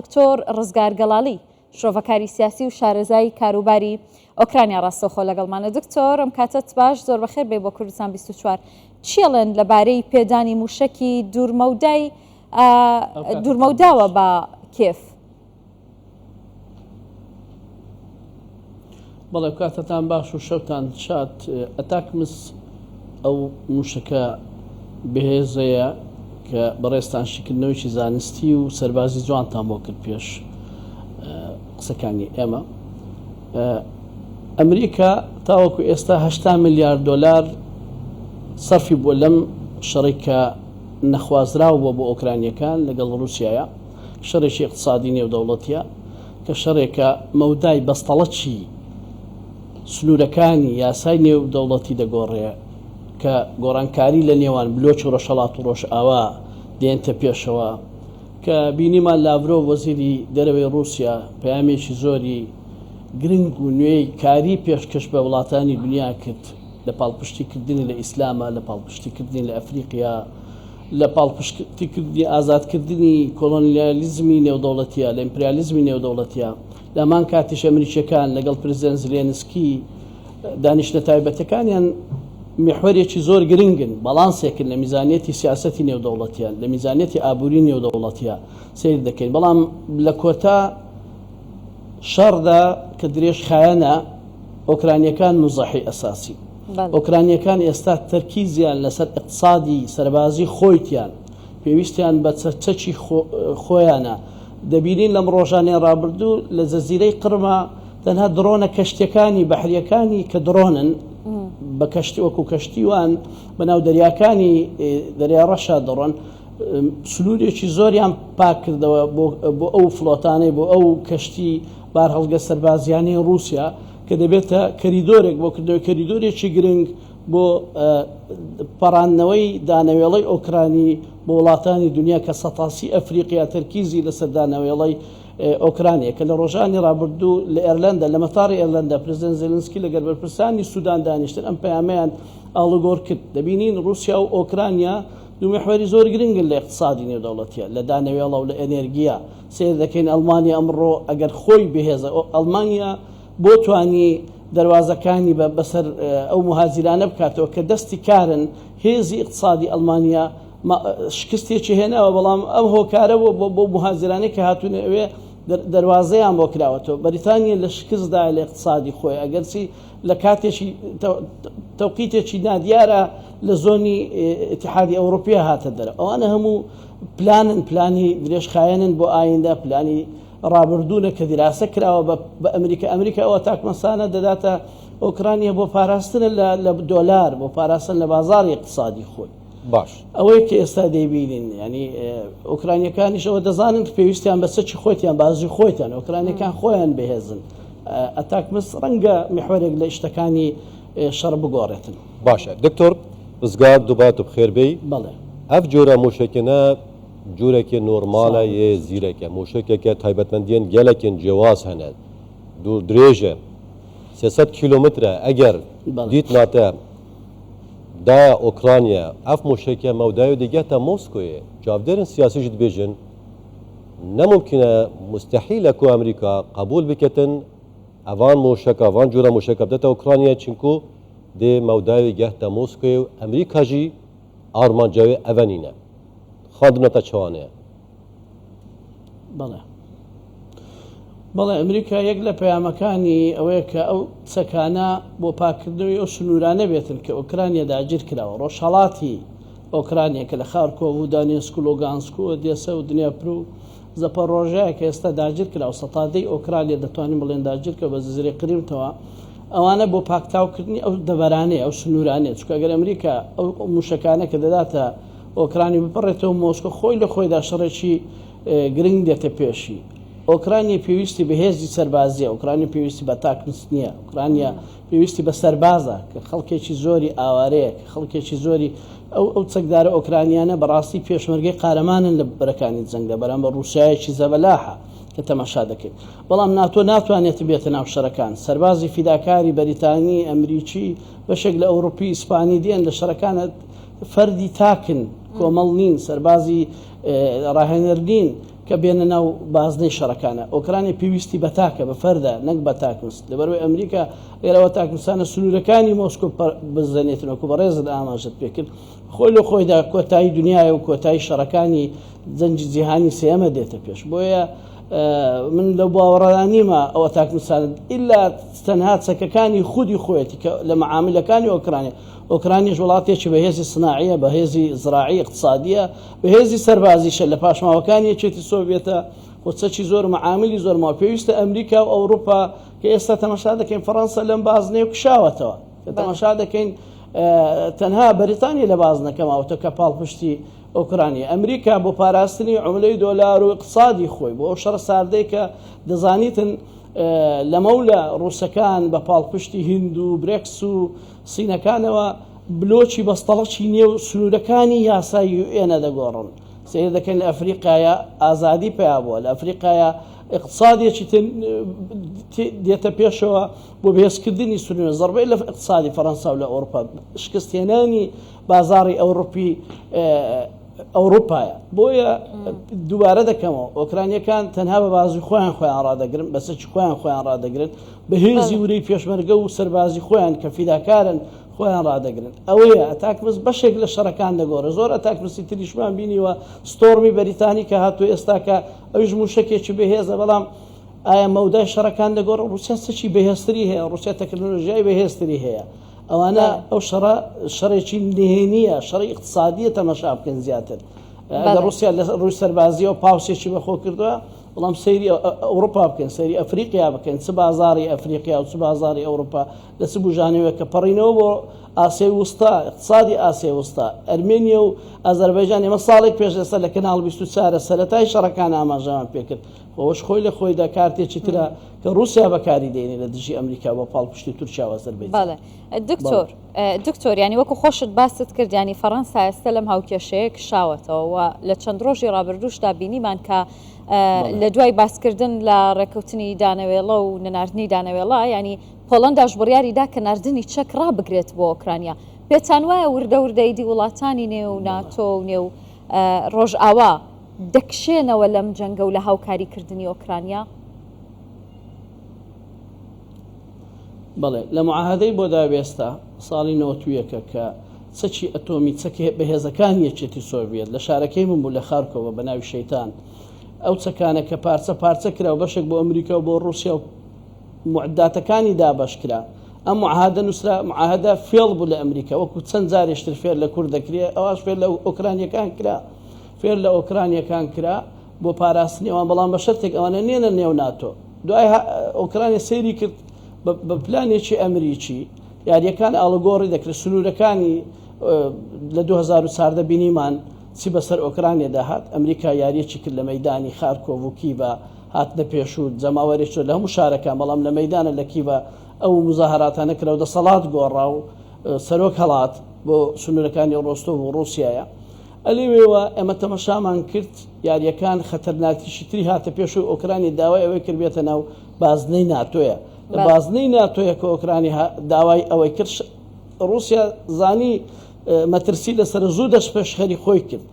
دکتۆر ڕزگار گەڵاڵی شۆڤەکاری سیاسی و شارەزای کاروباری ئۆکرانیا ڕاستەوخۆ لەگەڵمانە. دکتۆر ئەم کاتت باش، زۆر بەخێر بێ بۆ کوردستان 24. چیڵێن لەبارەی پێدانی موشکی دوورمەوداوە بە کێف؟ بەڵێ کاتتان باش و شەوتان شاد. ئەتاکمس ئەو موشکە بەهێزەیە کە بەڕێستان شکردنەوەیکی زانستی و سەربازی جوانتان بۆ کرد پێش قسەکانی ئێمە. ئەمریکا تاوەکو ئێستا 80 میلیارد دلار سەرفی بۆ لەم شەڕێکە نەخوازراوە بۆ ئۆکرانیەکان لەگەڵ رووسایە، شەڕێکی اقتصادی نێودەوڵەتیە کە شەڕێکە مەودای بەستەڵەکی سنوورەکانی یاسای نێودەوڵەتی دەگۆڕێ کە گۆڕانکاری لە نێوان بلۆچ و ڕۆژهەڵات و ڕۆژئاوا دێنتە پێشەوە، کە بینیمان لاڤرۆڤ وەزیری دەرەوەی رووسیا پەیامێکی زۆری گرنگ و نوێی کاری پێشکەش بە وڵاتانی دنیا کرد لە پاڵپشتیکردنی لە ئیسلامە، لە پاڵپشتیکردنی لە ئەفریقیا، لە پاڵپشتیکردنی ئازادکردنی کۆلۆنیالیزمی نێودەوڵەتیە، لە ئیمپریالیزمی نێودەوڵەتیە. لەمان کاتیش ئەمریکیەکان لەگەڵ پرزیدەنت زلێنسکی دانیشتە تایبەتەکانیان محورێکی زۆر گرنگن، بەڵانسێکن لە میزانێتی سیاسەتی نێودەوڵەتیان، لە میزانێتی ئابووری نێودەوڵەتیە سیر دەکەین. بەڵام لە کۆتا شەڕدا کە درێژ خایەنە ئۆکرانیەکان مزەحی ئەساسی. ئۆکرانیەکان ئێستا تەرکیزیان لەسەر اقتصادی سەربازی خۆیتیان، پێویستیان بە چەکی خۆیانە. دەبینین لەم ڕۆژانەی ڕابردوو لە جەزیرەی قرمە تەنها درۆنە کەشتەکانی بەحریەکانی کە درۆنن بە کەشتی وەکو کەشتیوان بەناو دەریاکانی دەریا ڕەشا دەڕۆن، سنوورێکی زۆریان پاک کردەوە بۆ ئەو فلۆتانەی، بۆ ئەو کەشتی بار هەڵگە سەربازیانەی رووسیا کە دەبێتە کەریدۆرێک بۆ کردەوەی کەریدۆرێکی گرنگ بۆ پەڕاندنەوەی دانەوێڵەی ئۆکرانی بۆ وڵاتانی دنیا کە سەتاسی ئەفریقیا تەرکیزی لەسەر دانەوێڵەی ئۆکرانیا کە لە ڕۆژانی ڕابردوو لە ئێرلندا لە مەتاڕی ئێرلندا پرزیدەنت زێلنسکی لەگەڵ بەرپرسانی سوودان دانیشتن ئەم پەیامەیان ئاڵوگۆڕ کرد. دەبینین رووسیا و ئۆکرانیا دوو محوەری زۆر گرنگن لە اقتصادی نێودەوڵەتیە، لە دانەوێڵە و لە ئەنێرگیا. سیر دەکەین ئەڵمانیا ئەمڕۆ ئەگەر خۆی بەهێزە، ئەڵمانیا بۆ توانی دەواازەکانی بەسەر ئەو مهاجرانە بکاتەوە کە دەستی کارن. هێزی اقتصادی ئەڵمانیا شکستێکی هێناوە، بەڵام ئەم هۆکارەوە بۆ مهاجرانەی کە هاتوونە ئەوێ دەواازەیان بۆ کراوەتەوە. بەریتانیا لە شکستدا لە اقتصادی خۆی، ئەگەرچی لە کاتێکی تەوقیتێکی نادیارە لە زۆنی ئیتیحادی ئەوروپیا هاتە دەرە. ئەوانە هەموو پلانی درێژخایەنن بۆ ئایندا، پلانی ڕابردوونە کە دیراسە کراوە بە ئەمریکا ئەوە تاکمەسانە دەداتە ئۆکرانیا بۆ پاراستنە لە دۆلار، بۆ پاراستن لە بازاری اقتصادی خۆی. باش ئەوەی کە ئێستا دەیبینین، ینی ئۆکرانیەکانیش ئەوە دەزانن پێویستیان بە سەرچی خۆیان، بازی خۆیان، ئۆکرانیەکان خۆیان بەهێزن. ئەتاکمس ڕەنگە محورێک لە شتەکانی شەڕ بگۆڕێتن. باشە دکتۆر ڕزگار دووبات و بخێربەی. بەڵێ ئەف جۆرە موشکێنە جوورێکی نۆرمالە یە زیرەکە، موشکێکە تایبەتمەندیان گەلێکن جیاواز هەنە، دوور درێژە 300 کیلومترە. ئەگەر دیت ناتە دایە ئۆکرانیا ئەف موشکە مەودای و دەگەتە مۆسکۆیە، جاودێرن سیاسیش دبێژن نەممکنە مستحیلە کو ئەمریکا قبول بکەتن ئەوان موشکە ئەوان جوورە موشکە بدەتە ئۆکرانیا، چونکو دێ مەوداوی گەهتە مۆسکۆی و ئەمریکاژی ئارمانجاوی ئەڤەنینە خاندنەتە چوانەیە. بەڵێ ئەمریکا یەک لە پەیامەکانی ئەوەیە کە ئەو چەکانە بۆ پاکردنەوەی ئەو سنوورانە بێتن کە ئۆکرانیا داگیر کراوە. ڕۆژهەڵاتی ئۆکرانیا کە لە خارکۆڤ و دانێسک و لۆگانسک و ئۆدێسە و دنیاپر و زەپەڕۆژەیە کە ئێستا داگیر کراوە، سەتادەی ئۆکرانیا دەتوانین بڵێن داگیر کە بە زەزیرەی قریمتەوە، ئەوانە بۆ پاکتاوکردنی ئەو دەبەرانەیە، ئەو سنوورانەیە. چونکە ئەگەر ئەمریکا ئەو موشکانە کە دەداتە ئۆکرانی بپەڕێتەوە مۆسکۆ، خۆی لە خۆیدا شەڕێکی گرنگ دێتە پێشی. ئۆکرانیا پێویستی بە هێزی سەربازیە، ئۆکرانیا پێویستی بە تاکمس نییە، ئۆکرانیا پێویستی بە سەربازە کە خەڵکێکی زۆری ئاوارەیە، خەڵکێکی زۆری ئەو چەکدارە ئۆکرانیانە بەڕاستی پێشمەرگەی قارەمانن لە بەرەکانی جەنگدا بەرامبەر رووسایەکی زەبەلاحە کە تەماشا دەکەین. بەڵام ناتۆ ناتوانێت بێتە ناو شەڕەکان. سەربازی فیداکاری بەریتانی، ئەمریکی، بەشێک لە ئەوروپی، ئیسپانی دێن لە شەڕەکانە فەردی تاکن، کۆمەڵ نین، سەربازی ڕاهێنەر نین کە بێنە ناو بازنەی شەڕەکانە. ئۆکرانیا پێویستی بەتاکە بە فەردە نەک بە تاکمست، لەبەرەوەی ئەمریکا ئێرەوە تاکمستانە سنوورەکانی مۆسکۆ بزانێتنەوەکو بە ڕێزت ئاماژت پێکرد، خۆی لە خۆیدا کۆتایی دنیای و کۆتایی شەڕەکانی جەنجی جیهانی سێمە دێتە پێش. بۆیە من لە باوەڕدانیمە ئەوە تاکمستان ئللا تەنها چەکەکانی خودی خۆیەتی کە لە معاملەکانی ئۆکرانیش وڵاتێکی بەهێزی سناعیە، بەهێزی زراعی اقتصادیە، بەهێزی سەربازیشە لە پاشماوەکانی چێتی سۆڤێتە خۆچەکی زۆر معاملی زۆرمەوە. پێویستە ئەمریکا و ئەوروپا کە ئێستا تەماشا دەکەین فەڕەنسا لەم بازنەیە و کشاوەتەوە، کە تەماشا دەکەین تەنها بەریتانیا لە باز نەکەماوەتە کە پاڵپشتی ئۆکرانیا. ئەمریکا بۆ پاراستنی عملەی دۆلار و اقتصادی خۆی بۆ ئەو شەڕ ساردەی کە دەزانیتن لەمەولە ڕووسەکان بە پاڵپشتی هند و برێکس و سینەکانەوە بلۆکی بەستەڵەکی نێو سنوورەکانی یاسای ئێنە دەگۆڕن. سیر دەکەن لە ئەفریقایە ئازادی پیا بووە، لە ئەفریقایە اقتصادێکی دێتە پێشەوە بۆ بەهێزکردنی سنوورە زەربەی لە اقتصادی فەڕەنسا و لە ئەوروپا شکستێنانی بازاری ئەوروپایە. بۆیە دووبارە دەکەمەوە ئۆکرانیەکان تەنها بە بازی خۆیان ڕادەگرن، بەسەرکی خۆیان ڕادەگرن، بەهێزی ورەی پێشمەرگە و سەربازی خۆیان کە فیداکارن خۆیان ڕادەگرن. ئەوەیە ئەتاکمس بەشێک لە شەڕەکان دەگۆڕێ. زۆر ئەتاکمسی تریشمان بینیوە ستۆرمی بەریتانی کە هاتووە ئێستاکە ئەویش موشکێکی بەهێزە، بەڵام ئایا مەودای شەڕەکان دەگۆڕ؟ رووسیا چی بەهێزتری هەیە، رووسیا تەکنۆلۆژیای بەهێزتری هەیە. ئەوانە ئەو شەڕێکی نهێنیە، شەڕی اقتصادیە تەماشا بکەن زیاتر. ئەگەر رووسیا لە ڕووی سەربازیەوە پاوسێکی بەخۆ کردووە، بەڵام سەیری ئەوروپا بکەن، سەیری ئەفریقیا بکەن، چ بازاری ئەفریقیا و چ بازاری ئەوروپا لە چ بژانەوە کە پەڕینەوە بۆ ئاسیای وستا، اقتصادی ئاسیای وستا. ئەرمێنیا و ئازەربایجان ئێمە ساڵێک پێش ئێستا لە کەناڵ 24 سەرەتای شەڕەکان ئاماژەمان پێکرد، خۆش خۆی لە خۆیدا کارتێکی ترە کە رووسیا بەکاری دێنێ لە دژی ئەمریکا بۆ پاڵپشتی تورکیا و ئازەربایجان. دکتۆر ینی وەکو خۆشت باست کرد، ینی فەڕەنسا ئێستا لەم هاوکێشەیە کشاوەتەوە و لە چەند ڕۆژی ڕابردووشدا بینیمان کە لە دوای باسکردن لە ڕێکەوتنی دانەوێڵە و نەناردنی دانەوێڵە، ینی پۆڵەنداش بڕیاریدا کە ناردنی چەک ڕابگرێت بۆ ئۆکرانیا. پێتان وایە وردەوردەیدی وڵاتانی نێو ناتۆ و نێو ڕۆژئاوا دەکشێنەوە لەم جەنگە و لە هاوکاریکردنی ئۆکرانیا؟ بەڵێ لە معاهدەی بۆ دابێستا ساڵی 91 کە چەکی ئەتۆمی چەکێ بەهێزەکانی یەکێتی سۆڤێت لە شارەکەی من بوو لە خارکۆڤە بە ناوی شەیتان، ئەو چەکانە کە پارچە کرا و بەشێک بۆ ئەمریکا و بۆ رووسیا و معداتەکانی دابەش کرا. ئەم معاهدە نووسرا، معاهدە فێڵ بوو لە ئەمریکا، وەکو چەند جارێشتر فێر لە کورد دەکرێت، ئەوەش فێر لە ئۆکرانیەکان کرا، فێر لە ئۆکرانیەکان کرا بۆ پاراستنیەوان، بەڵام بە شەرتێک ئەوانە نێنە نێو ناتۆ. دوای ئۆکرانیا سەیری کرد بە پلانێکی ئەمریکی، یاریەکان ئاڵگۆڕی دەکرێت سنوورەکانی لە 2014 بینیمان چی بەسەر ئۆکرانیا داهات. ئەمریکا یاریەکی کرد لە مەیدانی خارکۆڤ و کیڤە، هاتنە پێشوو جەماوەرێک لە هەموو شارەکان، بەڵام لە مەیدانە لە کیڤە ئەو مزاهراتانە کرا و دەسەڵات گۆڕا و سەرۆک هەڵات بۆ سنوورەکانی ڕۆستۆڤ و رووسیایە. ئەلێوێەوە ئێمە تەمەشامان کرد یاریەکان خەتەرناکیشی تری هاتە پێشوو ئۆکرانی داوای ئەوەی کرد بێتە ناو بازنەی ناتۆیە. لە بازنەی ناتۆیە کە ئۆکرانی داوای ئەوەی کرد، رووسیا زانی مەترسی لەسەر زوو دەست پێشخەری خۆی کرد.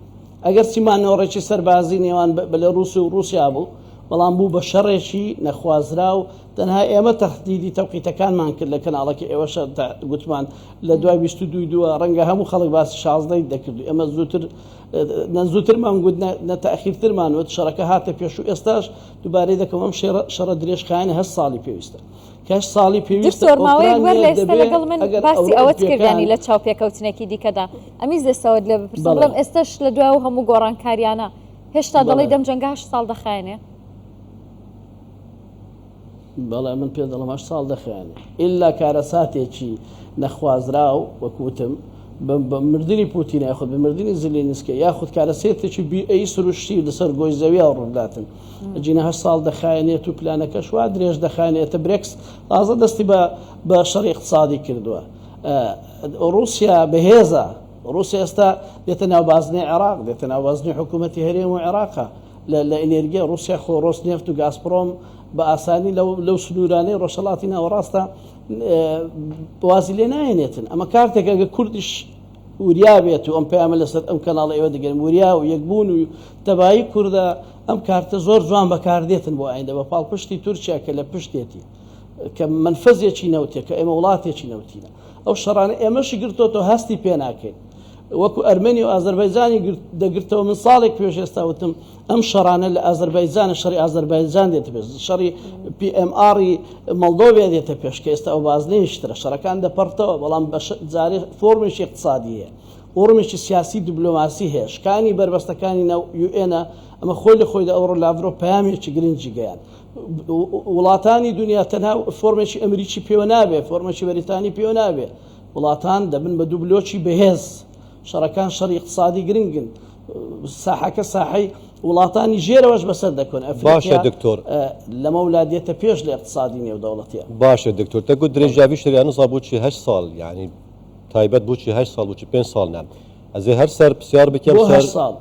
ئەگەر چیمانەوەڕێکی سەربازی نێوان بە رووسیا و رووسیا بوو، بەڵام بوو بە شەڕێکی نەخوازرا و تەنها ئێمە تەخدیدی تەوقیتەکانمان کرد لە کەناڵەکە ئێوەشە گوتمان لە دوای 22 ڕەنگە هەموو خەڵک باسی 16 دەکرد. ئێمە زووترمان گوت نەتەخیرترمان وت شەڕەکە هاتە پێش و ئێستاش دووبارەی دەکەم ئەم شەڕە درێژخایەنە 8 ساڵی پێویستە. کەش ساڵی پێویستە ئۆکرانیا لەگەڵ من باسی ئەوەت کردانی لە چاوپێکەوتنێکی دیکەدا. ئەمیز دەستەوەت لێ بپرسم، بڵێم ئێستاش لە دوای و هەموو گۆڕانکاریانە هێشتا دەڵی دەم جەنگە 8 ساڵ دەخایەنێ؟ بەڵێ من پێ دەڵم 8 ساڵ دەخایەنێ، ئللا کارەساتێکی نەخوازرا و وەکوتم بە مردنی پوتینە یاخود بە مردنی زلێنسکە یاخود کارەسێتێکی بیئەی سروشتی لەسەر گۆی زەویە ڕووداتن جینە 8 ساڵ دەخایەنێت و پلانەکە شوا درێژ دەخایەنێتە برێکس تازە دەستی بە شەڕی اقتصادی کردووە. رووسیا بەهێزە، رووسیا ئێستا دێتە ناو بازنەی عێراق، دێتە ناو بازنەی حکوومەتی هەرێم و عێراقە لە ئەنێرگیا. رووسیا خۆ ڕۆسنێفت و گازپرۆم بە ئاسانی لەو سنوورانەی ڕۆژهەڵاتی ناوەڕاستە وازی لێ نایەنێتن. ئەمە کارتێک ئەگە کوردیش وریا بێت و ئەم پەیامە لەسەر ئەم کەناڵە ئێوە دەگەن وریا و یەکبوون و تەبایی کووردە ئەم کارتە زۆر جوان بەکاردێتن بۆ ئایندە بە پاڵپشتی تورکیا کە لە پشتێتی کە منفەزێکی نەوتێت کە ئێمە وڵاتێکی نەوتینە ئەو شەڕانە ئێمەشی گرتۆتەوە هەستی پێ ناکەین وەکو ئەرمێنی و ئازەربایجانی دەگرتەوە من ساڵێک پێش ئێستا وتم ئەم شەڕانە لە ئازەربایجانە شەڕی ئازەربایجان دێتە پێش شەڕی PMR-ی مەڵدۆڤیا دێتە پێش کە ئێستا ئەو بازنەیشترە شەڕەکان دەپەڕتەوە بەڵام جارێ فۆرمێکی اقتصادی هەیە فۆرمێکی سیاسی دیبلۆماسی هەیە شکانی بربەستەکانی ناو UN ئەمە خۆی لە خۆیدا ئەوڕۆ لاڤرۆ پەیامێکی گرنگی گەیان وڵاتانی دنیا تەنها فۆرمێکی ئەمریکی پێوە نابێ فۆرمێکی بەریتانی پێوە نابێ وڵاتان دەبن بە دوو بلۆکی بەهێز شەڕەکان شەڕی اقتصادی گرنگن ساحەکە ساحەی وڵاتانی ژێرەوەش بەسەر دەکەن باشە دکتۆر لەمە ولادێتە پێش لە اقتصادی نێودەوڵەتیە باشە دکتۆر تەگو درێژاوی شریانە سا بۆچی 8 ساڵ یعنی تایبەت بۆچی 8 ساڵ بۆچی 5 ساڵ نام ئەزێ هەر سەر پرسیار بکەم بۆ 8 ساڵ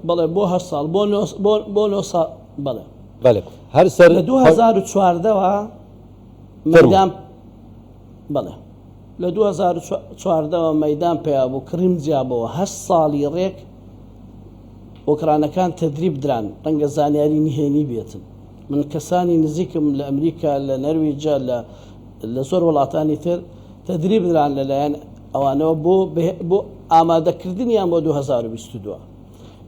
بەڵێ بۆ 8 ساڵ بۆ 9 ساڵ بەڵێ بەڵێ هەر سەر لە 2014ەوە مەدام بەڵێ لە 2014ەوە مەدان پێیا بوو کریم جیابەوە 8 ساڵی ڕێک ئۆکرانەکان تەدریب دران ڕەنگە زانیاری نهێنی بێتن من کەسانی نزیکم لە ئەمریکا لە نەرویجا لە زۆر وڵاتانی تر تەدریب دران لەلایەن ئەوانەوە بۆ ئامادەکردنیان بۆ 2022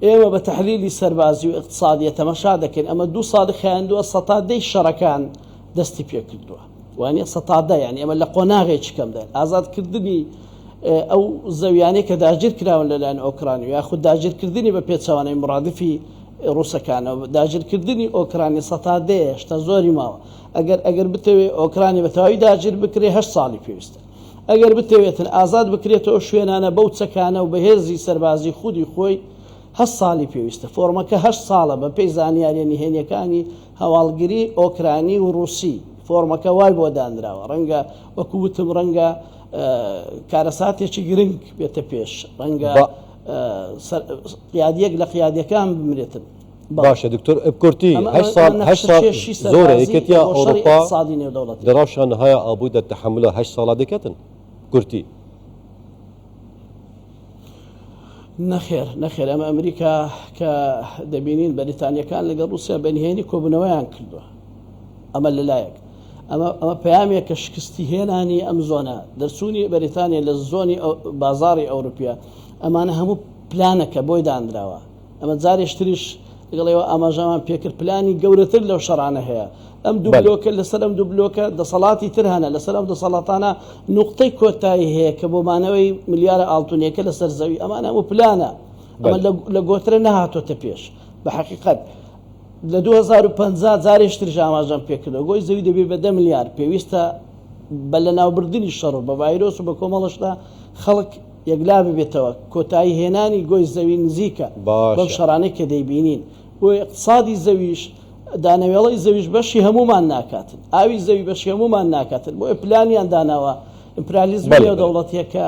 ئێمە بە تەحلیلی سەربازی و اقتصادیە تەمەشا دەکەین ئەمە 2 ساڵی خایاندووە سەتادەی شەڕەکان دەستی پێ کردووە وانە سەتادە یعنی ئەمە لە قۆناغێکی کەم دەین ئازادکردنی ئەو زەویانەی کە داگیر کراون لەلایەن ئۆکرانی یاخود داگیرکردنی بە پێچەوانەی مرادفی ڕووسەکانەوە داگیرکردنی ئۆکرانی سەتادەیە شتە زۆری ماوە ئەگەر بتەوێت ئۆکرانی بەتەواوی داگیر بکرێ 8 ساڵی پێویستە ئەگەر بتەوێتن ئازاد بکرێتەوە شوێنانە بەو چەکانە و بەهێزی سەربازی خودی خۆی 8 ساڵی پێویستە فۆرمەکە 8 ساڵە بە پێی زانیاریە نهێنیەکانی هەواڵگیری ئۆکرانی و رووسی فۆرمەکە وای بۆ دانراوە ڕەنگە وەکو وتم ڕەنگە کارەساتێکی گرنگ بێتە پێش ڕەنگە قیادیەک لە قیادیەکان بمرێتن باشە دکتۆر ئەبکورتی 8 ساڵ زۆرە یەکەتیا ئەوروپا دەڕاشان نهایە ئابووی دەتەحملە 8 ساڵا دەکەتن کورتی نەخێر ئەمە ئەمریکا کە دەبینین بەریتانیەکان لەگەڵ رووسیا بەنهێنی کۆبنەوەیان کردووە ئەمە لەلایەک ئەمە پەیامێک کە شکستی هێنانی ئەم زۆنە دەرچوونی بەریتانیا لە زۆنی بازاری ئەوروپیا ئەمانە هەموو پلانەکە بۆی دانراوە ئەمە جارێشتریش لەگەڵەوە ئاماژەمان پێکرد پلانی گەورەتر لەو شەڕانە هەیە ئەم دوو بلۆکە لەسەر ئەم دوو بلۆکە دەسەڵاتی تر هەنە لەسەر ئەم دەسەڵاتانە نوقتەی کۆتایی هەیە کە بۆ مانەوەی ملیارە ئاڵتونیەکە لەسەر زەوی ئەمانە هەموو پلانە ئەمە لە گۆترە نەهاتۆتە پێش بە حەقیقەت لە 2050 جارێشتر ئاماژەم پێکردەوە گۆی زەوی دەبێت بە 10 میلیارد پێویستە بە لە ناوبردننی شەڕ بە ڤایرۆس و بە کۆمەڵشدا خەڵک یەکلا ببێتەوە کۆتایی هێنانی گۆی زەوی نزیکە بەم شەڕانەی کە دەیبینین بۆی اقتصادی زەویش دانەوێڵی زەویش بەشی هەمومان ناکاتن ئاوی زەوی بەشی هەمومان ناکاتن بۆ پلانیان داناوە ئیمپریالیزم دەوڵەتیەکە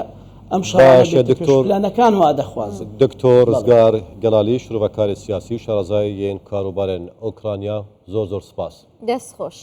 ئەم شەڕانەکان وا دەخوازن دکتۆر ڕزگار گەلالی شرۆڤەکاری سیاسی و شارەزای یەن کاروبارên ئۆکرانیا زۆر سپاس دەست خۆش